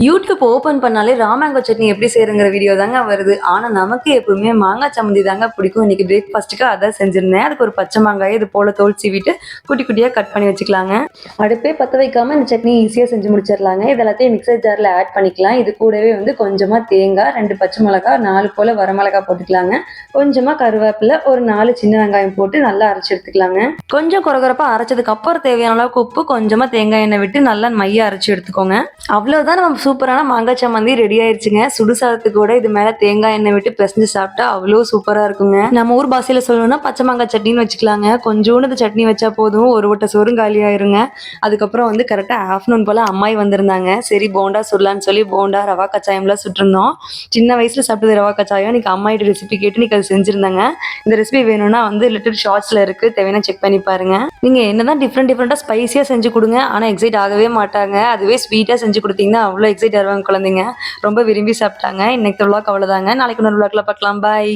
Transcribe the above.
YouTube open பண்ணாலே ராமேங்கோ சட்னி எப்படி செய்யறங்கிற video தாங்க வருது. ஆனா நமக்கு எப்பவுமே மாங்காய் சம்மந்தி தாங்க பிடிக்கும். இன்னைக்கு பிரேக்ஃபாஸ்ட்டுக்கு அதான் செஞ்சிருந்தேன். அதுக்கு ஒரு பச்சை மாங்காய் இது போல தோல் சீவிட்டு குட்டி குட்டியா கட் பண்ணி வச்சுக்கலாங்க. அடுப்பே பத்த வைக்காம இந்த சட்னி ஈஸியா செஞ்சு முடிச்சிடலாங்க. இது எல்லாத்தையும் மிக்சர் ஜார்ல ஆட் பண்ணிக்கலாம். இது கூடவே கொஞ்சமா தேங்காய், 2 பச்சை மிளகாய், 4 போல வரமிளகாய் போட்டுக்கலாங்க. கொஞ்சமா கருவேப்பிலை, ஒரு 4 சின்ன வெங்காயம் போட்டு நல்லா அரைச்சு எடுத்துக்கலாங்க. கொஞ்சம் கொரகொரப்பா அரைச்சதுக்கு அப்புறம் தேவையான அளவுக்கு உப்பு, கொஞ்சமா தேங்காய் எண்ணெய் விட்டு நல்லா மைய அரைச்சு எடுத்துக்கோங்க. அவ்வளவுதான், நம்ம சூப்பரான மாங்காய் சம்மந்தி ரெடி ஆயிடுச்சுங்க. சுடு சாதத்துக்கு கூட இது மேல தேங்காய் எண்ணெய் விட்டு பிசைஞ்சு சாப்பிட்டா அவ்வளோ சூப்பரா இருக்குங்க. நம்ம ஊர் பாஷையில சொல்லணும்னா பச்சை மாங்காய் சட்னின்னு வச்சுக்கலாங்க. கொஞ்சோண்டு சட்னி வச்சா போதும், ஒரு வட்ட சோறும் காலி ஆயிருங்க. அதுக்கப்புறம் கரெக்டா ஆஃப்டர்நூன் போல அம்மாயி வந்திருந்தாங்க. சரி போண்டா சுடலான்னு சொல்லி போண்டா ரவா கச்சாயம்லாம் சுட்டிருந்தோம். சின்ன வயசுல சாப்பிட்டது ரவா கச்சாயம். இன்னைக்கு அம்மாயிட்ட ரெசிபி கேட்டு இன்னைக்கு அது செஞ்சிருந்தாங்க. இந்த ரெசிபி வேணும்னா லிட்டில் ஷார்ட்ஸ்ல இருக்கு, தேவையான செக் பண்ணி பாருங்க. நீங்க என்னதான் டிஃப்ரெண்டா ஸ்பைசியா செஞ்சு கொடுங்க, ஆனா எக்ஸைட் ஆகவே மாட்டாங்க. அதுவே ஸ்வீட்டா செஞ்சு கொடுத்தீங்கன்னா அவ்வளோ எக்ஸைட் ஆவாங்க குழந்தைங்க. ரொம்ப விரும்பி சாப்பிட்டாங்க. இன்னைக்கு விளாக் அவ்வளோதாங்க. நாளைக்கு இன்னொரு விளாக்ல பார்க்கலாம். பாய்.